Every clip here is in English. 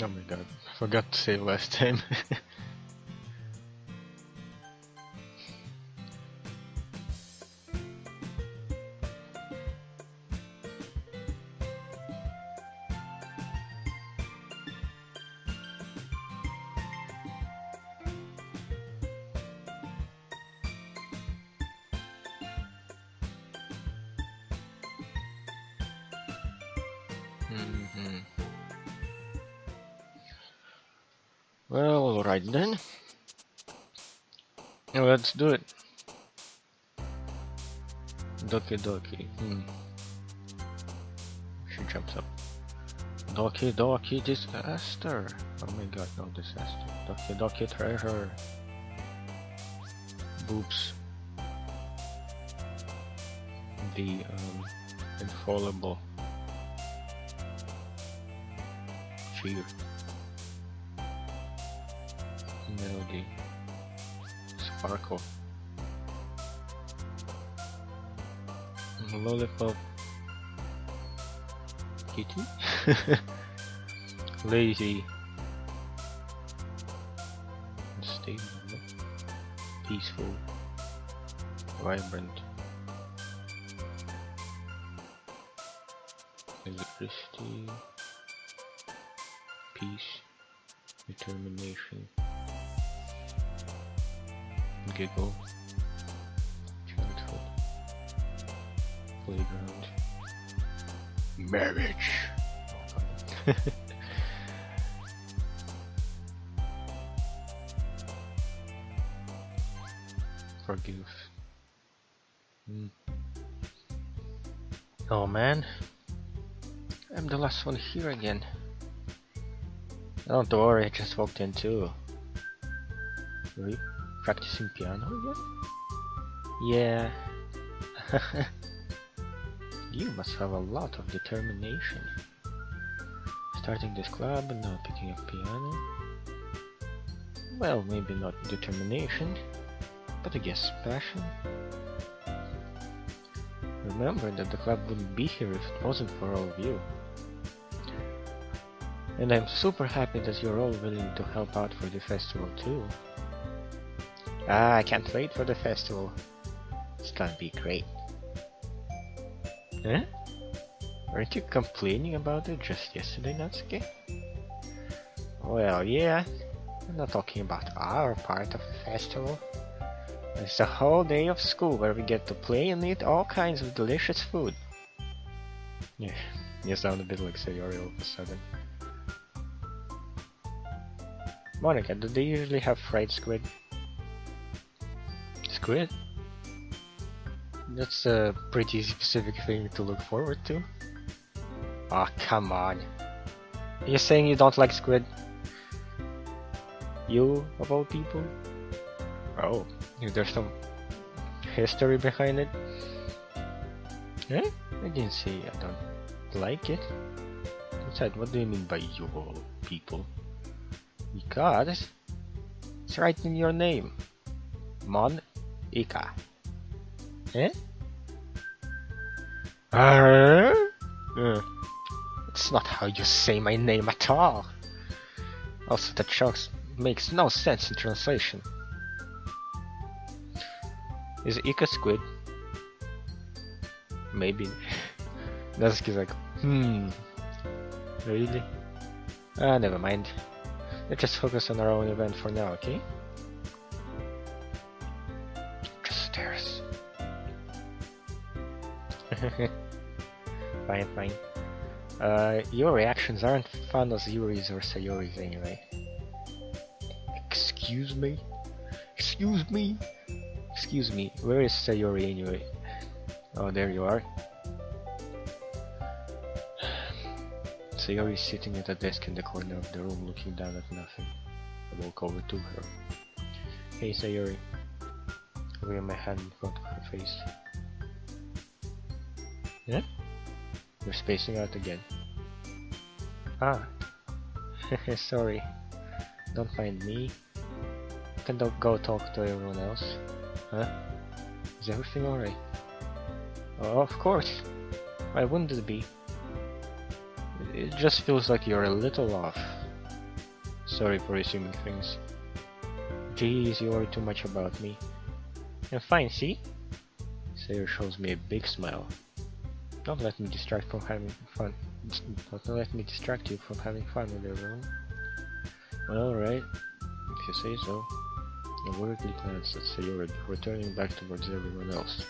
Oh my god, forgot to save last time. Well, alright then. Let's do it. Doki Doki. She jumps up. Doki Doki disaster. Oh my god, no disaster. Doki Doki treasure. Boobs. The infallible cheer. Melody. Sparkle. Lollipop. Kitty. Lazy. Stable. Peaceful. Vibrant. Electricity. Peace. Determination. Giggle. Childhood. Playground. Marriage. Forgive. Oh man, I'm the last one here again. Don't worry, I just walked in too. Really? Practicing piano again? Yeah. You must have a lot of determination. Starting this club and now picking up piano. Well, maybe not determination, but I guess passion. Remember that the club wouldn't be here if it wasn't for all of you. And I'm super happy that you're all willing to help out for the festival too. Ah, I can't wait for the festival. It's gonna be great. Huh? Weren't you complaining about it just yesterday, Natsuki? Well, yeah. I'm not talking about our part of the festival. It's a whole day of school where we get to play and eat all kinds of delicious food. Yeah, you sound a bit like Sayori all of a sudden. Monica, do they usually have fried squid? Squid? That's a pretty specific thing to look forward to. Aw, come on. Are you saying you don't like squid? You, of all people? Oh, there's some history behind it? Eh? I didn't say I don't like it. Besides, what do you mean by you of all people? Because it's right in your name. Mon-ika. Eh? It's not how you say my name at all. Also, that jokes makes no sense in translation. Is Ika squid? Maybe. Natsuki's like, really? Ah, never mind. Let's just focus on our own event for now, okay? Just stairs. Fine, fine. Your reactions aren't fun as Yuri's or Sayori's anyway. Excuse me? Excuse me? Excuse me, where is Sayori anyway? Oh, there you are. Sayori is sitting at a desk in the corner of the room looking down at nothing. I walk over to her. Hey Sayori. I wave my hand in front of her face. Yeah? You're spacing out again. Ah. Sorry. Don't mind me. You can go talk to everyone else. Huh? Is everything alright? Oh, of course. Why wouldn't it be? It just feels like you're a little off. Sorry for assuming things. Jeez, you worry too much about me. I'm fine, see? Sayori shows me a big smile. Don't let me distract from having fun. Don't let me distract you from having fun with everyone. Well, alright, if you say so. I worriedly glanced at Sayori before turning back towards everyone else.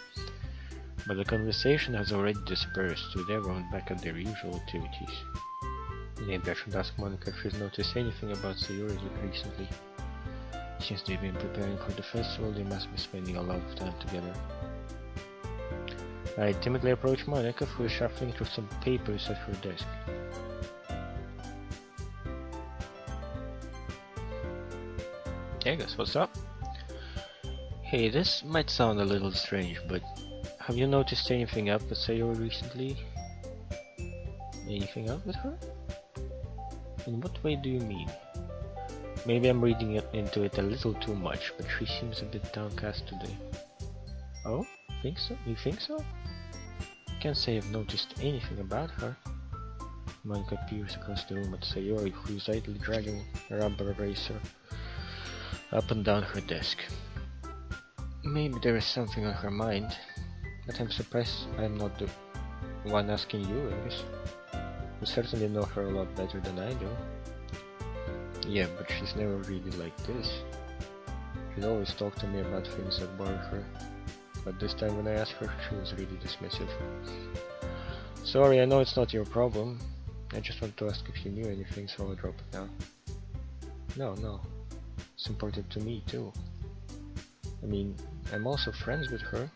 But the conversation has already dispersed, with everyone back at their usual activities. Maybe I should ask Monika if she's noticed anything about Sayori recently. Since they've been preparing for the festival, they must be spending a lot of time together. I timidly approach Monika, who is shuffling through some papers at her desk. Hey guys, what's up? Hey, this might sound a little strange, but have you noticed anything up with Sayori recently? Anything up with her? In what way do you mean? Maybe I'm reading into it a little too much, but she seems a bit downcast today. Oh? Think so? You think so? Can't say I've noticed anything about her. Monika peers across the room at Sayori, who is idly dragging a rubber eraser up and down her desk. Maybe there is something on her mind, but I'm surprised I'm not the one asking you, I guess. You certainly know her a lot better than I do. Yeah, but she's never really like this. She'd always talk to me about things that bother her, but this time when I asked her, she was really dismissive. Sorry, I know it's not your problem. I just want to ask if you knew anything, so I'll drop it now. No. It's important to me too. I mean, I'm also friends with her,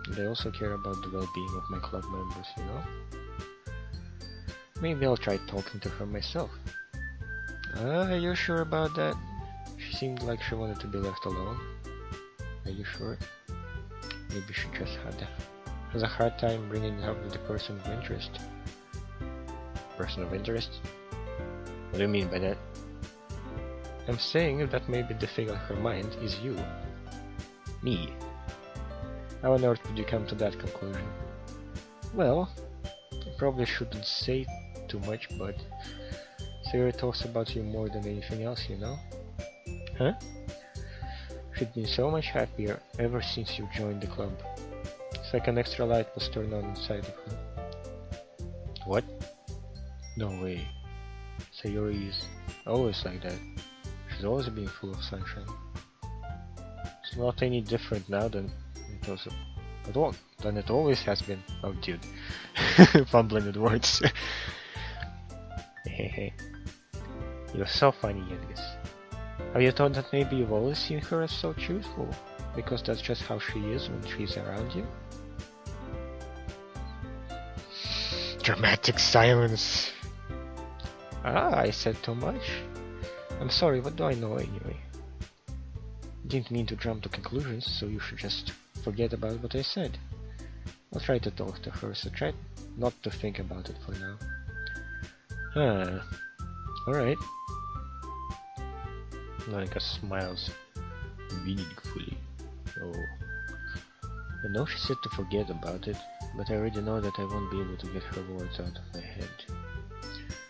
and I also care about the well-being of my club members, you know? Maybe I'll try talking to her myself. Are you sure about that? She seemed like she wanted to be left alone. Are you sure? Maybe she just has a hard time bringing it up with the person of interest. Person of interest? What do you mean by that? I'm saying that maybe the thing on her mind is you. Me. How on earth did you come to that conclusion? Well, I probably shouldn't say too much, but Sayori talks about you more than anything else, you know? Huh? She'd been so much happier ever since you joined the club. It's like an extra light was turned on inside of her. What? No way. Sayori is always like that. She's always been full of sunshine. It's not any different now than it was than it always has been. Oh dude. Fumbling with words. Hey. You're so funny, Edgus. Have you thought that maybe you've always seen her as so truthful? Because that's just how she is when she's around you? Dramatic silence. I said too much. I'm sorry, what do I know anyway? Didn't mean to jump to conclusions, so you should just forget about what I said. I'll try to talk to her, so try not to think about it for now. Alright. Monika smiles meaningfully. Oh. I know she said to forget about it, but I already know that I won't be able to get her words out of my head.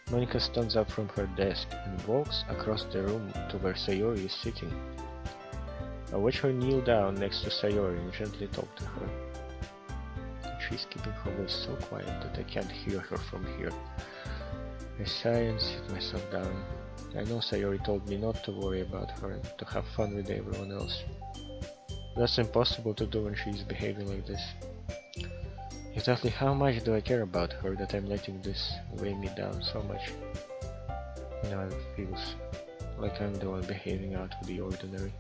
Monika stands up from her desk and walks across the room to where Sayori is sitting. I watch her kneel down next to Sayori and gently talk to her. She's keeping her voice so quiet that I can't hear her from here. I sigh and sit myself down. I know Sayori told me not to worry about her and to have fun with everyone else. That's impossible to do when she's behaving like this. Exactly how much do I care about her that I'm letting this weigh me down so much? Now it feels like I'm the one behaving out of the ordinary.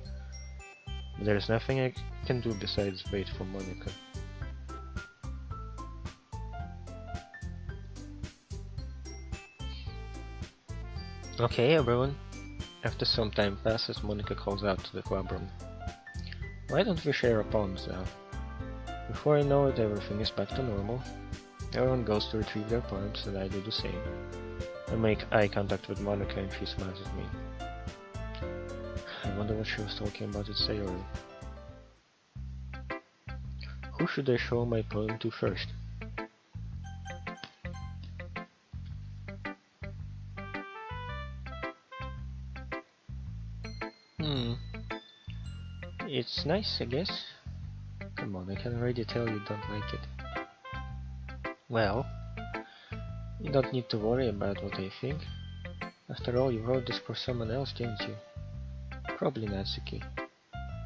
But there's nothing I can do besides wait for Monika. Okay, everyone. After some time passes, Monika calls out to the club room. Why don't we share our poems now? Before I know it, everything is back to normal. Everyone goes to retrieve their poems, and I do the same. I make eye contact with Monika and she smiles at me. I wonder what she was talking about with Sayori. Who should I show my poem to first? Hmm. It's nice, I guess. Come on, I can already tell you don't like it. Well, you don't need to worry about what I think. After all, you wrote this for someone else, didn't you? Probably Natsuki.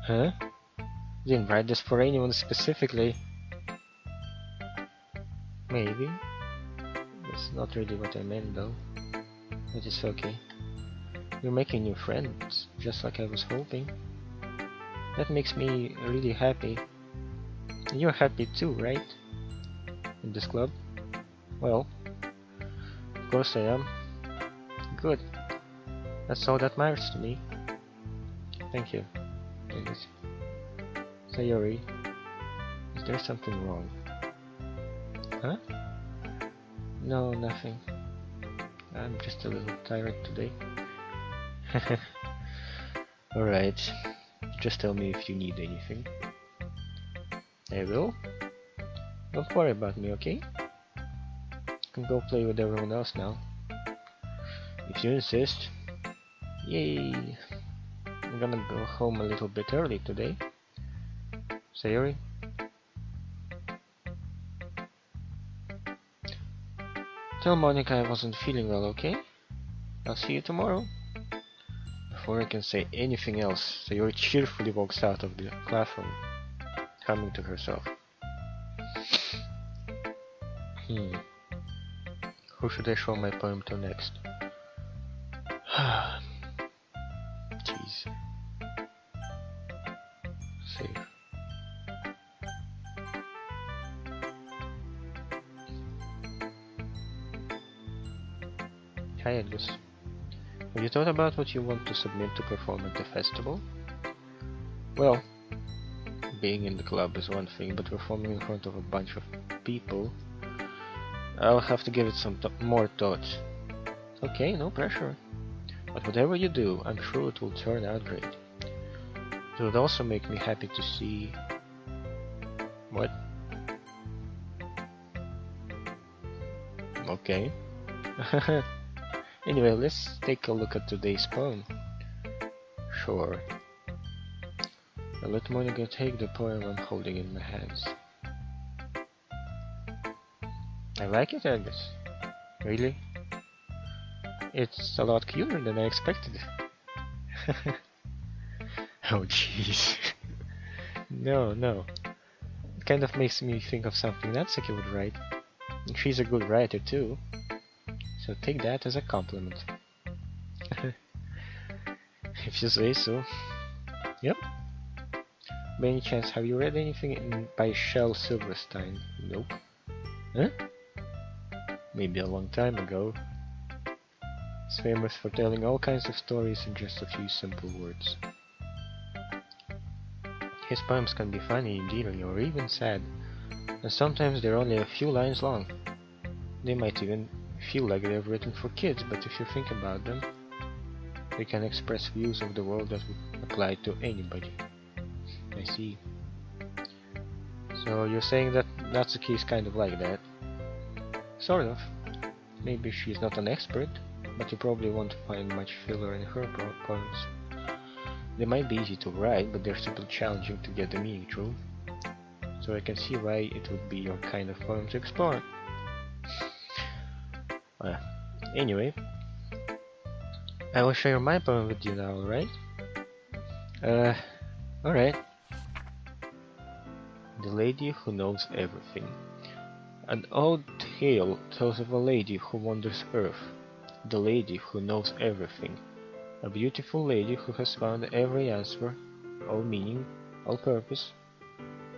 Huh? Didn't write this for anyone specifically. Maybe. That's not really what I meant though. But it's okay. You're making new friends, just like I was hoping. That makes me really happy. And you're happy too, right? In this club? Well, of course I am. Good. That's all that matters to me. Thank you. Thanks. Sayori, is there something wrong? Huh? No, nothing. I'm just a little tired today. Alright, just tell me if you need anything. I will. Don't worry about me, okay? You can go play with everyone else now. If you insist. Yay! I'm gonna go home a little bit early today. Sayori? Tell Monica I wasn't feeling well, okay? I'll see you tomorrow. Before I can say anything else, Sayori cheerfully walks out of the classroom, humming to herself. Who should I show my poem to next? Jeez. Save. Hi Edgus. Have you thought about what you want to submit to perform at the festival? Well, being in the club is one thing, but performing in front of a bunch of people, I'll have to give it some more thought. Okay, no pressure. But whatever you do, I'm sure it will turn out great. It would also make me happy to see... What? Okay. Anyway, let's take a look at today's poem. Sure. I'll let Monica take the poem I'm holding in my hands. I like it, I guess. Really? It's a lot cuter than I expected. Oh jeez. No. It kind of makes me think of something Natsuki would write. And she's a good writer too. So take that as a compliment. If you say so. Yep. By any chance, have you read anything by Shel Silverstein? Nope. Huh? Maybe a long time ago. He's famous for telling all kinds of stories in just a few simple words. His poems can be funny, endearing, or even sad, and sometimes they're only a few lines long. They might even feel like they're written for kids, but if you think about them, they can express views of the world that would apply to anybody. I see. So you're saying that Natsuki is kind of like that? Sort of. Maybe she's not an expert, but you probably won't find much filler in her poems. They might be easy to write, but they're simply challenging to get the meaning through. So I can see why it would be your kind of poem to explore. Anyway, I will share my poem with you now, alright? Alright. The Lady Who Knows Everything. An old tale tells of a lady who wanders Earth. The lady who knows everything. A beautiful lady who has found every answer, all meaning, all purpose.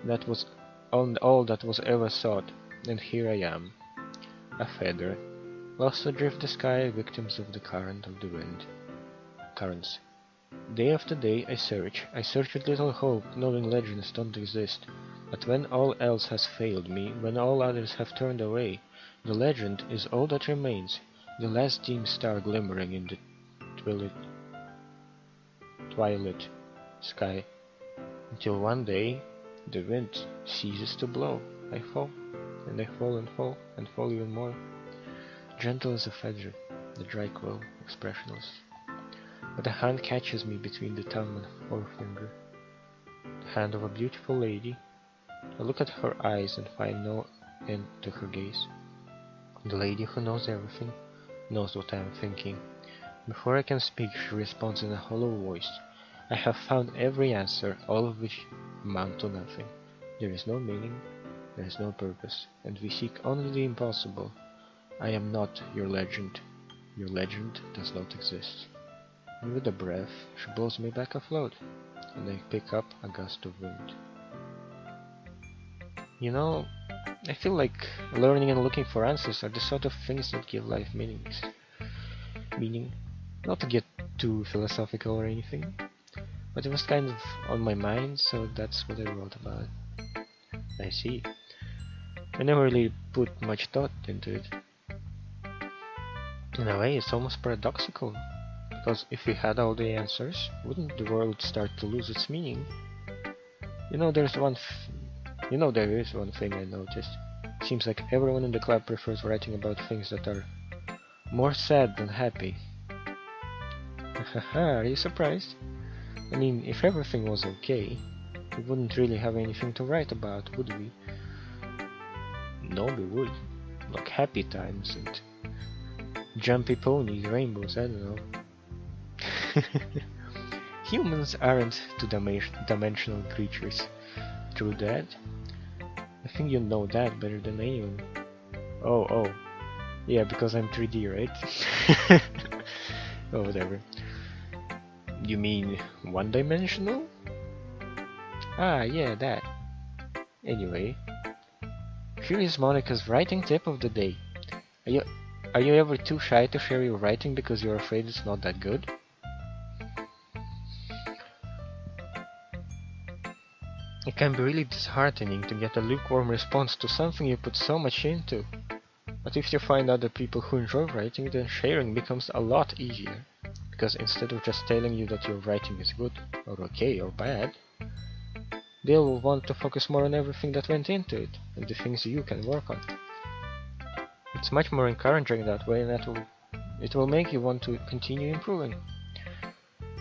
That was all that was ever sought, and here I am, a feather, lost adrift the sky, victims of the current of the wind. Currents. Day after day I search with little hope, knowing legends don't exist. But when all else has failed me, when all others have turned away, the legend is all that remains, the last dim star glimmering in the twilight sky, until one day the wind ceases to blow. I fall, and I fall and fall, and fall even more. Gentle as a feather, the dry quill, expressionless. but a hand catches me between the thumb and forefinger. The hand of a beautiful lady. I look at her eyes and find no end to her gaze. The lady who knows everything knows what I am thinking. Before I can speak, she responds in a hollow voice. I have found every answer, all of which amount to nothing. There is no meaning, there is no purpose, and we seek only the impossible. I am not your legend. Your legend does not exist. And with a breath, she blows me back afloat, and I pick up a gust of wind. You know, I feel like learning and looking for answers are the sort of things that give life meaning. Not to get too philosophical or anything, but it was kind of on my mind, so that's what I wrote about. I see. I never really put much thought into it. In a way, it's almost paradoxical, because if we had all the answers, wouldn't the world start to lose its meaning? There is one thing I noticed. It seems like everyone in the club prefers writing about things that are more sad than happy. Haha, are you surprised? I mean, if everything was okay, we wouldn't really have anything to write about, would we? No, we would. Like happy times and jumpy ponies, rainbows, I don't know. Humans aren't two-dimensional creatures. True that. I think you know that better than anyone. Oh. Yeah, because I'm 3D, right? Oh, whatever. You mean one-dimensional? Ah, yeah, that. Anyway, here is Monica's writing tip of the day. Are you ever too shy to share your writing because you're afraid it's not that good? It can be really disheartening to get a lukewarm response to something you put so much into. But if you find other people who enjoy writing, then sharing becomes a lot easier. Because instead of just telling you that your writing is good, or okay, or bad, they'll want to focus more on everything that went into it, and the things you can work on. It's much more encouraging that way, and it will make you want to continue improving.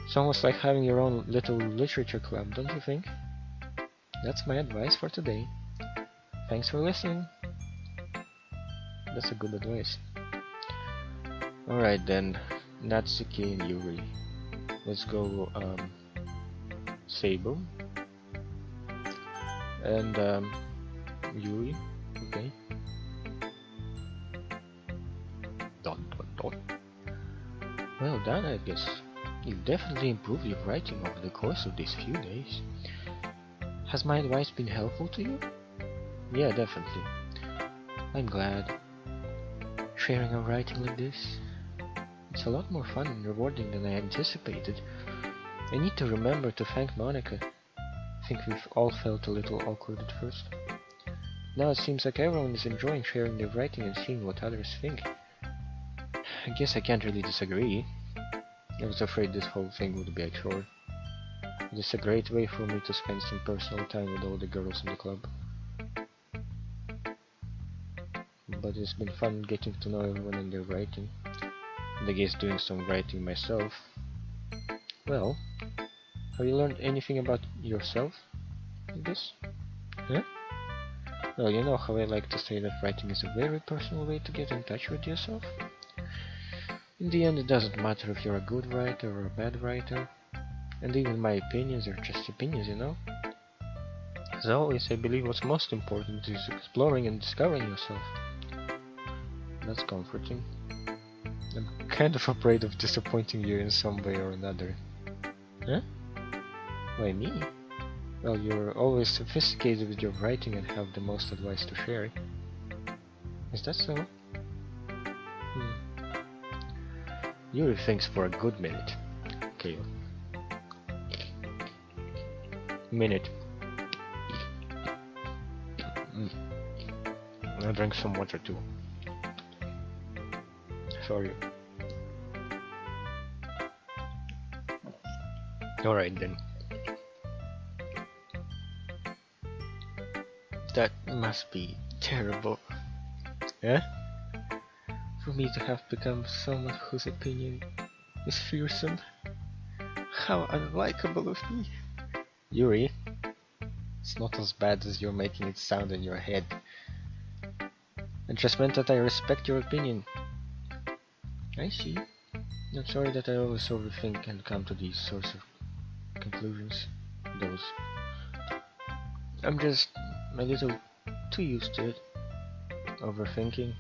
It's almost like having your own little literature club, don't you think? That's my advice for today. Thanks for listening. That's a good advice. Alright then, Natsuki and Yuri. Let's go Sable. And Yuri, okay. Dot. Well done, I guess. You've definitely improved your writing over the course of these few days. Has my advice been helpful to you? Yeah, definitely. I'm glad. Sharing a writing like this, it's a lot more fun and rewarding than I anticipated. I need to remember to thank Monica. I think we've all felt a little awkward at first. Now it seems like everyone is enjoying sharing their writing and seeing what others think. I guess I can't really disagree. I was afraid this whole thing would be a chore. But it's a great way for me to spend some personal time with all the girls in the club. But it's been fun getting to know everyone and their writing. And I guess doing some writing myself. Well, have you learned anything about yourself in this? Huh? Well, you know how I like to say that writing is a very personal way to get in touch with yourself. In the end, it doesn't matter if you're a good writer or a bad writer. And even my opinions are just opinions, you know? As always, I believe what's most important is exploring and discovering yourself. That's comforting. I'm kind of afraid of disappointing you in some way or another. Huh? Why me? Well, you're always sophisticated with your writing and have the most advice to share. Is that so? Yuri thinks for a good minute. Okay. Minute. I'll drink some water too. Sorry. Alright then. That must be terrible. Eh? For me to have become someone whose opinion is fearsome. How unlikable of me. Yuri, it's not as bad as you're making it sound in your head. I just meant that I respect your opinion. I see. I'm sorry that I always overthink and come to these sorts of conclusions. Those. I'm just a little too used to it. Overthinking.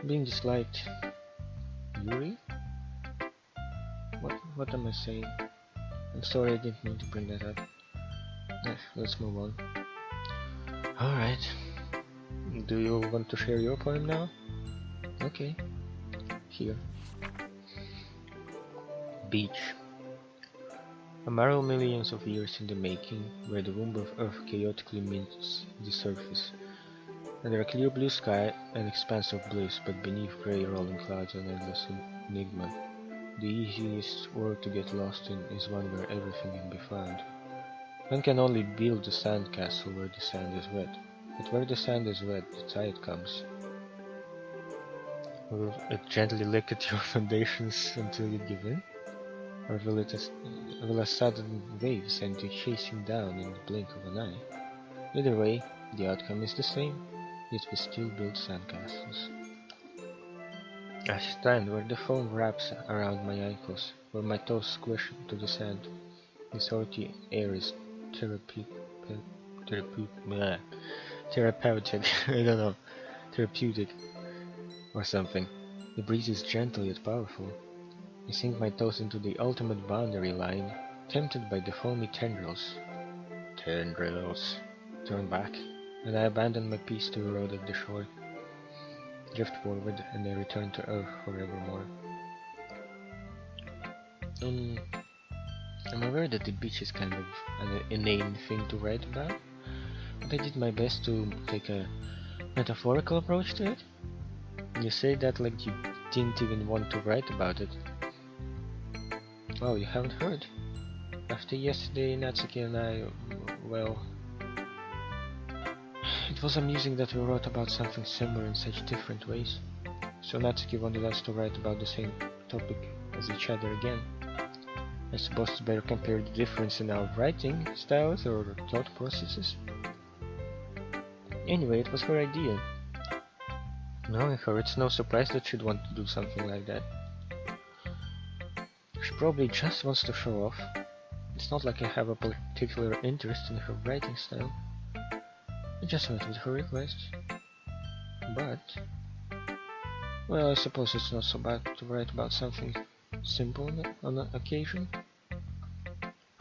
Being disliked. Yuri? What am I saying? I'm sorry, I didn't mean to bring that up. Let's move on. Alright. Do you want to share your poem now? Okay. Here. Beach. A marrow millions of years in the making, where the womb of Earth chaotically meets the surface. Under a clear blue sky, an expanse of bliss, but beneath grey rolling clouds an endless enigma. The easiest world to get lost in is one where everything can be found. One can only build a sand castle where the sand is wet, but where the sand is wet, the tide comes. Will it gently lick at your foundations until you give in? Or will a sudden wave send you chasing down in the blink of an eye? Either way, the outcome is the same, yet we still build sandcastles. I stand where the foam wraps around my ankles, where my toes squish into the sand. The salty air is therapeutic. I don't know, therapeutic or something. The breeze is gentle yet powerful. I sink my toes into the ultimate boundary line, tempted by the foamy tendrils. Tendrils. Turn back, and I abandon my piece to erode at the shore. Drift forward, and I return to Earth forevermore. I'm aware that the beach is kind of an inane thing to write about, but I did my best to take a metaphorical approach to it. You say that like you didn't even want to write about it. Oh, you haven't heard? After yesterday, Natsuki and I, well... It was amusing that we wrote about something similar in such different ways. So Natsuki wanted us to write about the same topic as each other again. I suppose to better compare the difference in our writing styles or thought processes. Anyway, it was her idea. Knowing her, it's no surprise that she'd want to do something like that. She probably just wants to show off. It's not like I have a particular interest in her writing style. I just went with her request. But... well, I suppose it's not so bad to write about something simple on an occasion.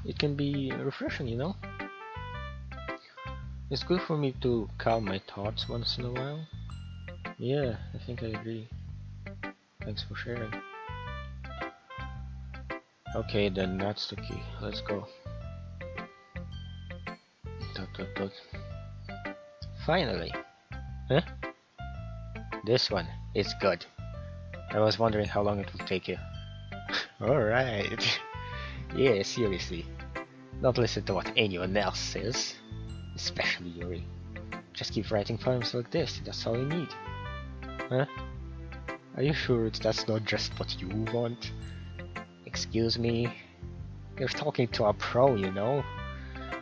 It can be refreshing, you know? It's good for me to calm my thoughts once in a while. Yeah, I think I agree. Thanks for sharing. Okay, then that's the key. Let's go. Dot. Finally! Huh? This one is good. I was wondering how long it would take you. Alright. Yeah, seriously. Don't listen to what anyone else says. Especially Yuri. Just keep writing poems like this, that's all you need. Huh? Are you sure that's not just what you want? Excuse me? You're talking to a pro, you know?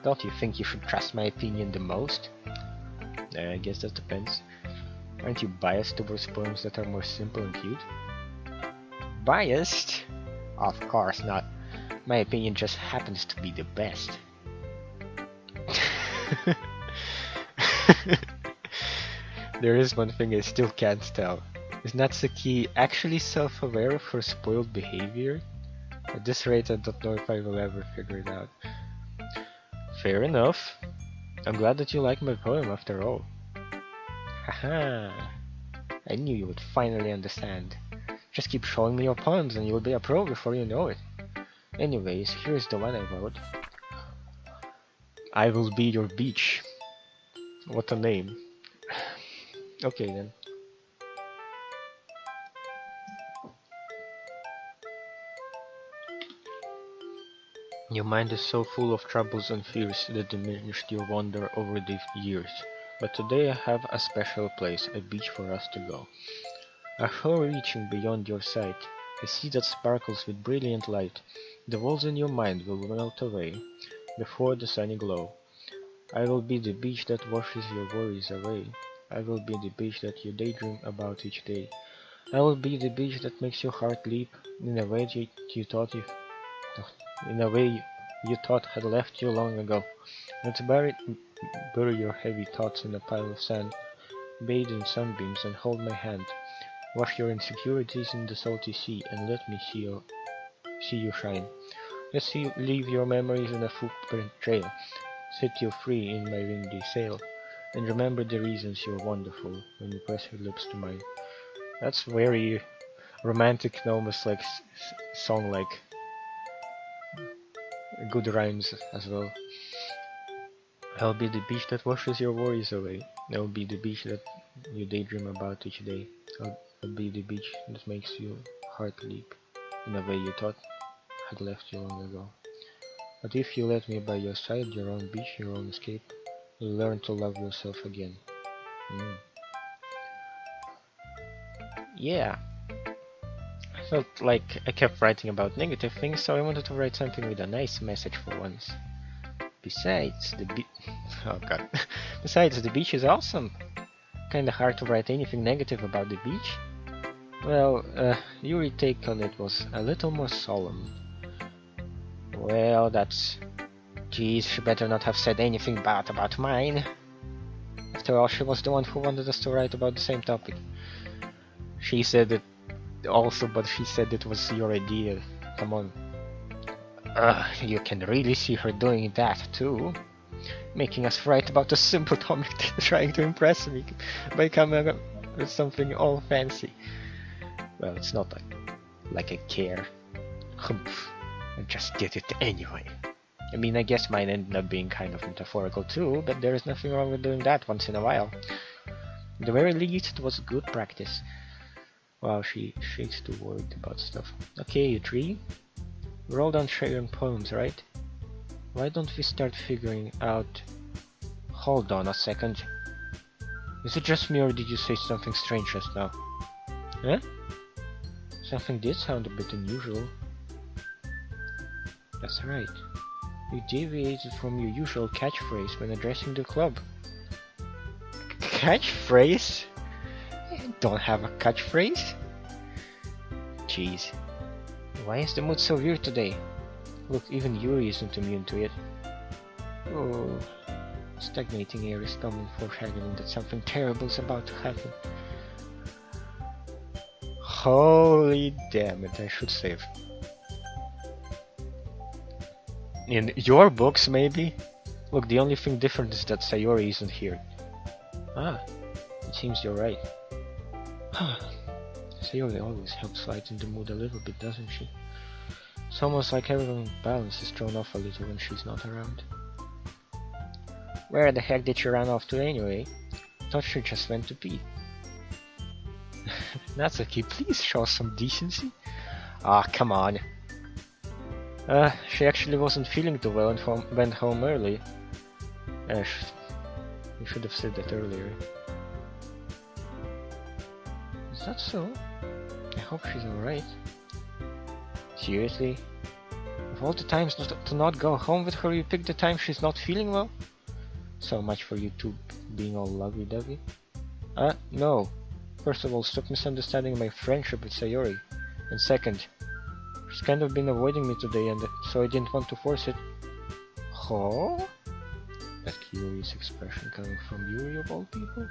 Don't you think you should trust my opinion the most? I guess that depends. Aren't you biased towards poems that are more simple and cute? Biased? Of course not. My opinion just happens to be the best. There is one thing I still can't tell. Is Natsuki actually self-aware of her spoiled behavior? At this rate, I don't know if I will ever figure it out. Fair enough. I'm glad that you like my poem after all. Haha. I knew you would finally understand. Just keep showing me your poems and you'll be a pro before you know it. Anyways, here's the one I wrote. I will be your beach. What a name. Okay then. Your mind is so full of troubles and fears that diminished your wonder over the years. But today I have a special place, a beach for us to go. A shore reaching beyond your sight, a sea that sparkles with brilliant light, The walls in your mind will melt away before the sunny glow. I will be the beach that washes your worries away. I will be the beach that you daydream about each day. I will be the beach that makes your heart leap in a way you thought had left you long ago. Let's bury your heavy thoughts in a pile of sand, bathe in sunbeams and hold my hand. Wash your insecurities in the salty sea and let me see you shine. Leave your memories in a footprint trail. Set you free in my windy sail. And remember the reasons you're wonderful when you press your lips to mine. That's very romantic and almost like song, like good rhymes as well. I'll be the beach that washes your worries away. I'll be the beach that you daydream about each day. I'll be the beach that makes your heart leap in a way you thought had left you long ago. But if you let me by your side, your own beach, your own escape, you'll learn to love yourself again. Yeah. I felt like I kept writing about negative things, so I wanted to write something with a nice message for once. Besides, oh god. Besides, the beach is awesome. Kinda hard to write anything negative about the beach. Well, Yuri's take on it was a little more solemn. Well, that's... Geez, she better not have said anything bad about mine. After all, she was the one who wanted us to write about the same topic. She said it also, but she said it was your idea. Come on. You can really see her doing that too. Making us write about a simple topic, trying to impress me by coming up with something all fancy. Well, it's not like I care. I just did it anyway. I mean, I guess mine ended up being kind of metaphorical too, but there is nothing wrong with doing that once in a while. At the very least, it was good practice. Wow, she's too worried about stuff. Okay, you three. We're all done sharing poems, right? Why don't we start figuring out... Hold on a second. Is it just me or did you say something strange just now? Huh? Something did sound a bit unusual. That's right. You deviated from your usual catchphrase when addressing the club. Catchphrase? I don't have a catchphrase. Jeez. Why is the mood so weird today? Look, even Yuri isn't immune to it. Oh, stagnating air is common foreshadowing that something terrible is about to happen. Holy damn it, I should save. In your books, maybe? Look, the only thing different is that Sayori isn't here. Ah, it seems you're right. Sayori always helps lighten the mood a little bit, doesn't she? It's almost like everyone's balance is thrown off a little when she's not around. Where the heck did she run off to anyway? Thought she just went to pee. Natsuki, please show some decency. Ah, come on. She actually wasn't feeling too well and went home early. You should have said that earlier. Is that so? I hope she's alright. Seriously? Of all the times to not go home with her, you picked the time she's not feeling well? So much for you two being all lovey-dovey. No. First of all, stop misunderstanding my friendship with Sayori. And second, she's kind of been avoiding me today, and so I didn't want to force it. Huh? That curious expression coming from Yuri of all people?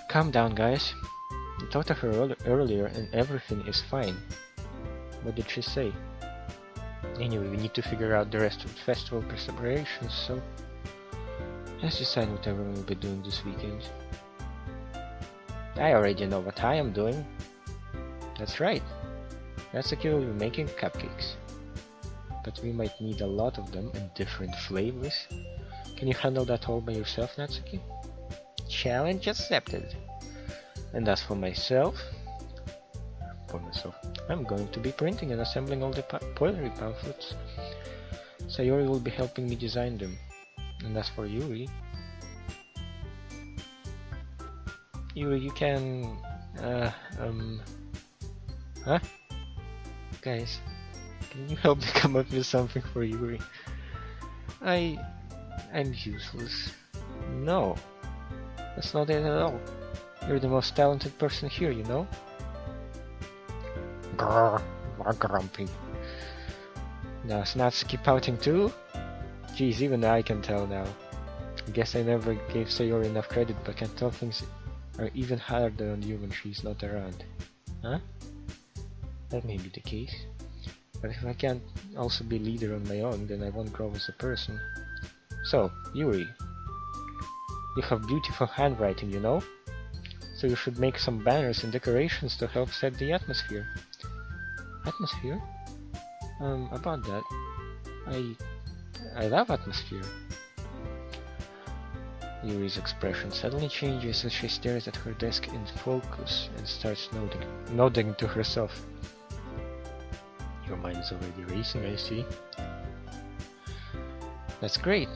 Calm down, guys. I talked to her earlier and everything is fine. What did she say? Anyway, we need to figure out the rest of the festival preparations, so let's decide what everyone will be doing this weekend. I already know what I am doing. That's right. Natsuki will be making cupcakes. But we might need a lot of them in different flavors. Can you handle that all by yourself, Natsuki? Challenge accepted. And as for myself, I'm going to be printing and assembling all the poetry pamphlets. Sayori will be helping me design them. And as for Yuri, you can, Huh? Guys, Can you help me come up with something for Yuri? I'm useless. No, that's not it at all. You're the most talented person here, you know? Grrr, more grumpy. Now Natsuki pouting too? Geez, even I can tell now. I guess I never gave Sayori enough credit, but can tell things are even harder on you when she's not around. Huh? That may be the case. But if I can't also be leader on my own, then I won't grow as a person. So, Yuri, you have beautiful handwriting, you know? So you should make some banners and decorations to help set the atmosphere. Atmosphere? About that. I love atmosphere. Yuri's expression suddenly changes as she stares at her desk in focus and starts nodding to herself. Your mind is already racing, I see. That's great.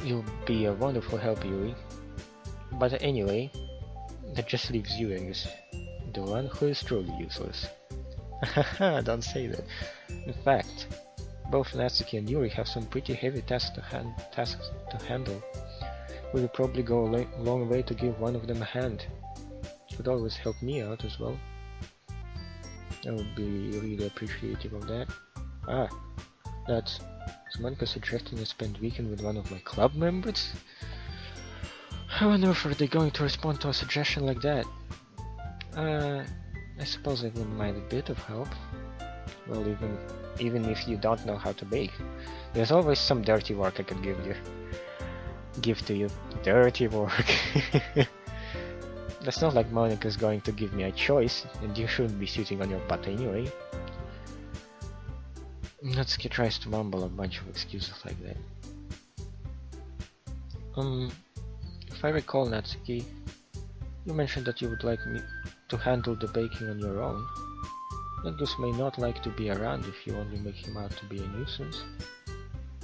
You'll be a wonderful help, Yuri. But anyway, that just leaves you, I guess. The one who is truly useless. Haha, don't say that. In fact, both Natsuki and Yuri have some pretty heavy tasks to handle. It will probably go a long way to give one of them a hand. It would always help me out as well. I would be really appreciative of that. Ah, that's Samantha suggesting I spend weekend with one of my club members? I wonder if they're going to respond to a suggestion like that. I suppose I wouldn't mind a bit of help. Well, even if you don't know how to bake, there's always some dirty work I could give to you. Dirty work. That's not like Monica's going to give me a choice, and you shouldn't be sitting on your butt anyway. Natsuki tries to mumble a bunch of excuses like that. If I recall, Natsuki, you mentioned that you would like me to handle the baking on your own. Negus may not like to be around if you only make him out to be a nuisance.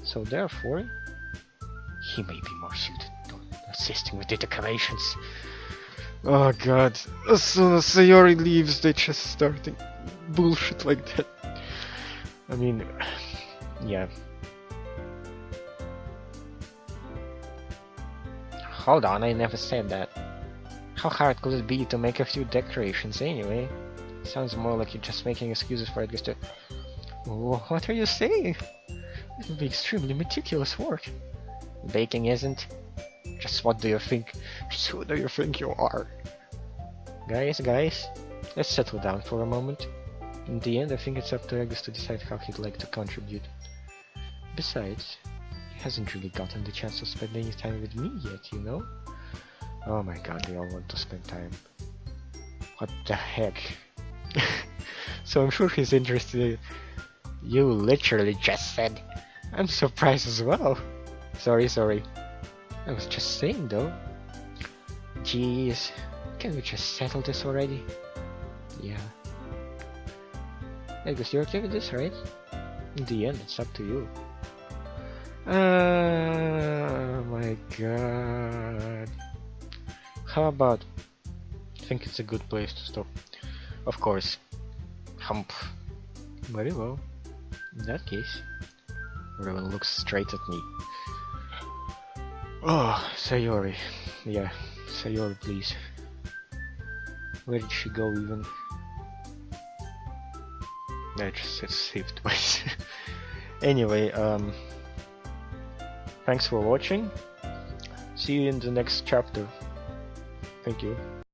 So therefore, he may be more suited to assisting with the decorations. Oh god, as soon as Sayori leaves, they just starting bullshit like that. I mean, yeah. Hold on, I never said that. How hard could it be to make a few decorations anyway? Sounds more like you're just making excuses for it just to... What are you saying? It will be extremely meticulous work. Baking isn't. Just what do you think? Just who do you think you are? Guys, let's settle down for a moment. In the end, I think it's up to Agus to decide how he'd like to contribute. Besides, he hasn't really gotten the chance to spend any time with me yet, you know? Oh my god, they all want to spend time. What the heck? So I'm sure he's interested. You literally just said. I'm surprised as well. Sorry. I was just saying though. Jeez, can we just settle this already? Yeah. I guess you're okay with this, right? In the end, it's up to you. Oh my god. How about... I think it's a good place to stop. Of course. Hump. Very well. In that case, everyone looks straight at me. Oh, Sayori. Yeah, Sayori, please. Where did she go even? I just said saved twice. Anyway, thanks for watching. See you in the next chapter. Thank you.